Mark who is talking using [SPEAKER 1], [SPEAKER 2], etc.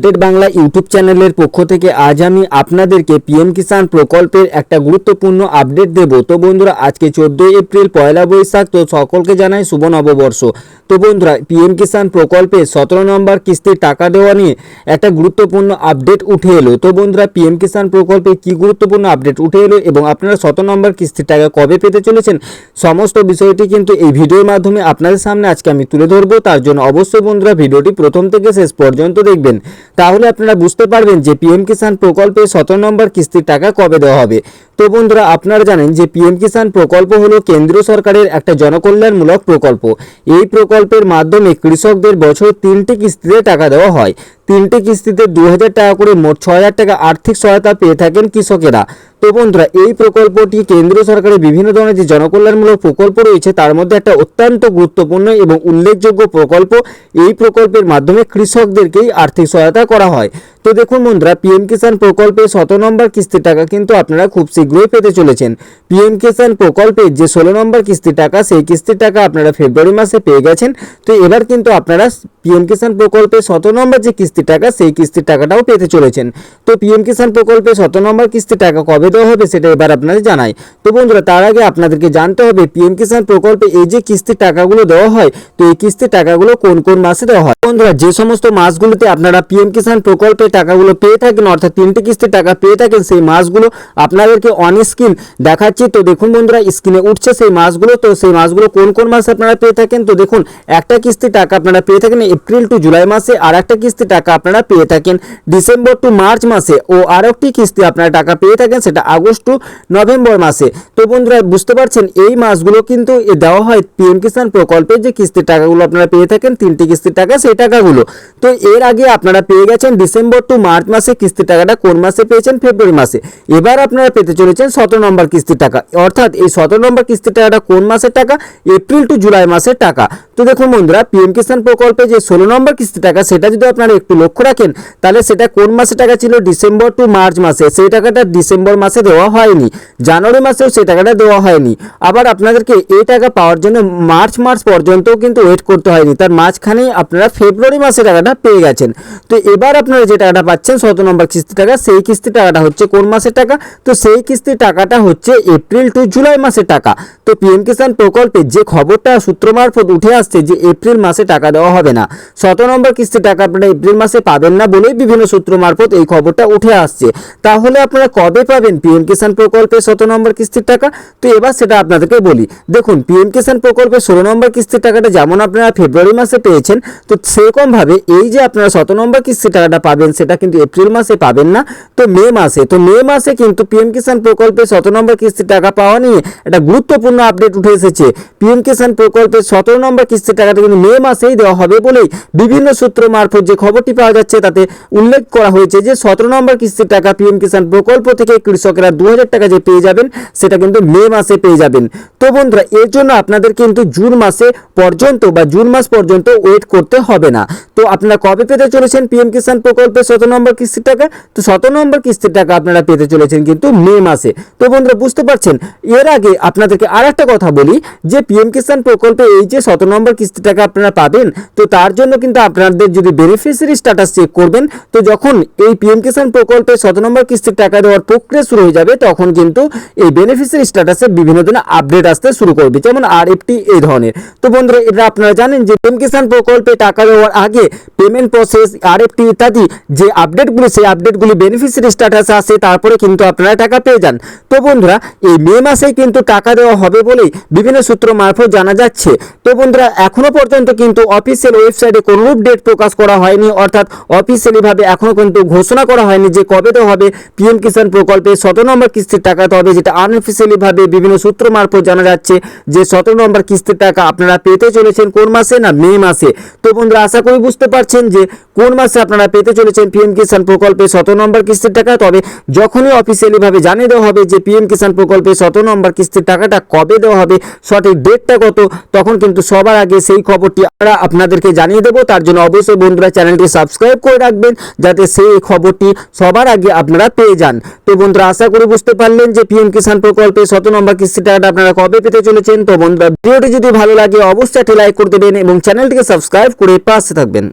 [SPEAKER 1] Update Bangla YouTube চ্যানেলের পক্ষ থেকে আজ আমি আপনাদেরকে পিএম কিষাণ প্রকল্পের একটা গুরুত্বপূর্ণ আপডেট দেব। তো বন্ধুরা, আজকে 14 এপ্রিল পয়লা বৈশাখ। তো সকলকে জানাই শুভ নববর্ষ। তো বন্ধুরা, পিএম কিষাণ প্রকল্পে 17 নম্বর কিস্তির টাকা দেওয়া নিয়ে একটা গুরুত্বপূর্ণ আপডেট উঠে এলো। তো বন্ধুরা, পিএম কিষাণ প্রকল্পে কি গুরুত্বপূর্ণ আপডেট উঠে এলো এবং আপনারা 17 নম্বর কিস্তির টাকা কবে পেতে চলেছেন, সমস্ত বিষয়টি কিন্তু এই ভিডিওর মাধ্যমে আপনাদের সামনে আজকে আমি তুলে ধরবো। তার জন্য অবশ্যই বন্ধুরা ভিডিওটি প্রথম থেকে শেষ পর্যন্ত দেখবেন, তাহলে আপনারা বুঝতে পারবেন যে পিএম কিষাণ প্রকল্পে 17 নম্বর কিস্তির টাকা কবে দেওয়া হবে। তো বন্ধুরা, আপনারা জানেন যে পিএম কিষাণ প্রকল্প হলো কেন্দ্রীয় সরকারের একটা জনকল্যাণমূলক প্রকল্প। এই প্রকল্পের মাধ্যমে কৃষকদের বছর 3টি কিস্তিতে টাকা দেওয়া হয়। 3টি কিস্তিতে 2000 টাকা করে মোট 6000 টাকা আর্থিক সহায়তা পেয়ে থাকেন কৃষকেরা। তো বন্ধুরা, এই প্রকল্পটি কেন্দ্রীয় সরকারের বিভিন্ন ধরনের যে জনকল্যাণমূলক প্রকল্প রয়েছে তার মধ্যে একটা অত্যন্ত গুরুত্বপূর্ণ এবং উল্লেখযোগ্য প্রকল্প। এই প্রকল্পের মাধ্যমে কৃষকদেরকেই আর্থিক সহায়তা করা হয়। তো দেখুন বন্ধুরা, পিএম কিষাণ প্রকল্পে 17 নম্বর কিস্তির টাকা কিন্তু আপনারা খুব শীঘ্রই পেতে চলেছেন। পিএম কিষাণ প্রকল্পে যে 16 নম্বর কিস্তির টাকা, সেই কিস্তির টাকা আপনারা ফেব্রুয়ারি মাসে পেয়ে গেছেন। তো এবার কিন্তু আপনারা পিএম কিষাণ প্রকল্পে 17 নম্বর যে কিস্তির টাকা, সেই কিস্তির টাকাটাও পেতে চলেছেন। তো পিএম কিষাণ প্রকল্পে 17 নম্বর কিস্তির টাকা কবে দেওয়া হবে সেটা এবার আপনাদের জানাই। তো বন্ধুরা, তার আগে আপনাদেরকে জানতে হবে পিএম কিষাণ প্রকল্পে এই যে কিস্তির টাকাগুলো দেওয়া হয়, তো এই কিস্তির টাকাগুলো কোন কোন মাসে দেওয়া হয়। বন্ধুরা, যে সমস্ত মাসগুলোতে আপনারা পিএম কিষাণ প্রকল্পে টাকাগুলো পেয়ে থাকেন, অর্থাৎ 3টি কিস্তির টাকা পেয়ে থাকেন, সেই মাসগুলো আপনাদেরকে অন স্ক্রিন দেখাচ্ছি। তো দেখুন বন্ধুরা, স্ক্রিনে উঠছে সেই মাসগুলো। তো সেই মাসগুলো কোন কোন মাসে আপনারা পেয়ে থাকেন। তো দেখুন, একটা কিস্তির টাকা আপনারা পেয়ে থাকেন এপ্রিল টু জুলাই মাসে, আর একটা কিস্তির টাকা আপনারা পেয়ে থাকেন ডিসেম্বর টু মার্চ মাসে, ও আরেকটি কিস্তি আপনারা টাকা পেয়ে থাকেন সেটা আগস্ট টু নভেম্বর মাসে। তো বন্ধুরা, বুঝতে পারছেন এই মাসগুলো কিন্তু দেওয়া হয় পিএম কিষাণ প্রকল্পের যে কিস্তির টাকাগুলো আপনারা পেয়ে থাকেন, 3টি কিস্তির টাকা, সেই টাকাগুলো। তো এর আগে আপনারা পেয়ে গেছেন ডিসেম্বর টু মার্চ মাসে কিস্তির টাকাটা। কোন মাসে পেয়েছেন? ফেব্রুয়ারি মাসে। এবার আপনারা পেতে চলেছেন 17 নম্বর কিস্তির টাকা, অর্থাৎ এই 17 নম্বর কিস্তির টাকাটা কোন মাসের টাকা? এপ্রিল টু জুলাই মাসের টাকা। তো দেখুন বন্ধুরা, পিএম কিষাণ প্রকল্পে যে 16 নম্বর কিস্তি টাকা, সেটা যদি আপনারা একটু লক্ষ্য রাখেন তাহলে সেটা কোন মাসে টাকা ছিল? ডিসেম্বর টু মার্চ মাসে। সেই টাকাটা ডিসেম্বর মাসে দেওয়া হয়নি, জানুয়ারি মাসেও সেই টাকাটা দেওয়া হয়নি। আবার আপনাদেরকে এই টাকা পাওয়ার জন্য মার্চ মাস পর্যন্ত কিন্তু ওয়েট করতে হয়নি, তার মাঝখানেই আপনারা ফেব্রুয়ারি মাসে টাকাটা পেয়ে গেছেন। তো এবার আপনারা যে টাকাটা পাচ্ছেন 17 নম্বর কিস্তি টাকা, সেই কিস্তি টাকাটা হচ্ছে কোন মাসের টাকা? তো সেই কিস্তির টাকাটা হচ্ছে এপ্রিল টু জুলাই মাসের টাকা। তো পিএম কিষাণ প্রকল্পে যে খবরটা সূত্র মারফত উঠে আসছে যে এপ্রিল মাসে টাকা দেওয়া হবে না, 17 নম্বর কিস্তির টাকা আপনারা এপ্রিল মাসে পাবেন না বলেই বিভিন্ন সূত্র মারফত এই খবরটা উঠে আসছে। তাহলে আপনারা কবে পাবেন পিএম কিষাণ প্রকল্পে 17 নম্বর কিস্তির টাকা? তো এবার সেটা আপনাদেরকে বলি। দেখুন, পিএম কিষাণ প্রকল্পে 16 নম্বর কিস্তির টাকাটা যেমন আপনারা ফেব্রুয়ারি মাসে পেয়েছেন, তো সেরকমভাবে এই যে আপনারা 17 নম্বর কিস্তির টাকাটা পাবেন সেটা কিন্তু এপ্রিল মাসে পাবেন না, তো মে মাসে। তো মে মাসে কিন্তু পিএম কিষাণ প্রকল্পে 17 নম্বর কিস্তির টাকা পাওয়া নিয়ে একটা গুরুত্বপূর্ণ আপডেট উঠে এসেছে। পিএম কিষাণ প্রকল্পের 17 নম্বর কিস্তির টাকাটা কিন্তু মে মাসেই দেওয়া হবে বলেই বিভিন্ন সূত্র মারফত যে খবরটি পাওয়া যাচ্ছে তাতে উল্লেখ করা হয়েছে যে 17 নম্বর কিস্তির টাকা পিএম কিষাণ প্রকল্প থেকে কৃষকেরা 2000 টাকা যে পেয়ে যাবেন সেটা কিন্তু মে মাসে পেয়ে যাবেন। তো বন্ধুরা, এর জন্য আপনাদের কিন্তু জুন মাসে পর্যন্ত বা জুন মাস পর্যন্ত ওয়েট করতে হবে না। তো আপনারা কবে পেতে চলেছেন পিএম কিষাণ প্রকল্পে 17 নম্বর কিস্তির টাকা? তো 17 নম্বর কিস্তির টাকা আপনারা পেতে চলেছেন কিন্তু মে মাসে। তো বন্ধুরা, বুঝতে পারছেন। এর আগে আপনাদেরকে আর একটা কথা বলি যে পিএম কিষাণ প্রকল্পে এই যে 17 নম্বর কিস্তির টাকা আপনারা পাবেন, তো তার জন্য কিন্তু আপনাদের যদি বেনিফিশিয়ারি স্ট্যাটাস চেক করবেন, তো যখন এই পিএম কিষাণ প্রকল্পে 17 নম্বর কিস্তির টাকা দেওয়ার প্রক্রিয়া শুরু হয়ে যাবে, তখন কিন্তু এই বেনিফিশিয়ারি স্ট্যাটাসে বিভিন্ন ধরনের আপডেট আসতে শুরু করবে, যেমন আরএফটি এই ধরনের। তো বন্ধুরা, এটা আপনারা জানেন যে পিএম কিষাণ প্রকল্পে টাকা দেওয়ার আগে পেমেন্ট প্রসেস, আরএফটি ইত্যাদি যে আপডেটগুলি, সেই আপডেটগুলি বেনিফিশিয়ারি স্ট্যাটাসে আসে, তারপরে কিন্তু আপনারা টাকা পেয়ে যান। তো বন্ধুরা, এই মে মাসেই কিন্তু টাকা দেওয়া হবে বলেই বিভিন্ন সূত্র মারফত জানা যাচ্ছে। তো বন্ধুরা, এখনো পর্যন্ত কিন্তু অফিসিয়াল ওয়েবসাইটে কোনরূপ ডেট প্রকাশ করা হয়নি, অর্থাৎ অফিসিয়ালিভাবে এখনো কিন্তু ঘোষণা করা হয়নি যে কবে দেওয়া হবে পিএম কিষাণ প্রকল্পে 17 নম্বর কিস্তির টাকা। তবে যেটা আনঅফিসিয়ালিভাবে বিভিন্ন সূত্র মারফত জানা যাচ্ছে যে 17 নম্বর কিস্তির টাকা আপনারা পেতে চলেছেন কোন মাসে? না, মে মাসে। তো বন্ধুরা, আশা করি বুঝতে পারছেন যে কোন মাসে আপনারা পেতে চলেছেন পিএম কিষাণ প্রকল্পে 17 নম্বর কিস্তির টাকা। তবে যখনই অফিসিয়ালিভাবে জানিয়ে দেওয়া হবে যে পিএম কিষাণ প্রকল্পে 17 নম্বর কিস্তির টাকাটা কবে দেওয়া হবে, সঠিক ডেটটা কত, তখন কিন্তু সবার আগে সেই খবরটি আমরা আপনাদেরকে জানিয়ে দেবো। তার জন্য অবশ্যই বন্ধুরা চ্যানেলটি সাবস্ক্রাইব করে রাখবেন যাতে সেই খবরটি সবার আগে আপনারা পেয়ে যান। তো বন্ধুরা, আশা করি বুঝতে পারলেন যে পিএম কিষাণ প্রকল্পে 17 নম্বর কিস্তির টাকাটা আপনারা কবে পেতে চলেছেন। তো বন্ধুরা, ভিডিওটি যদি ভালো লাগে অবশ্যই একটি লাইক করে দেবেন এবং চ্যানেলটিকে সাবস্ক্রাইব করে পাশে থাকবেন।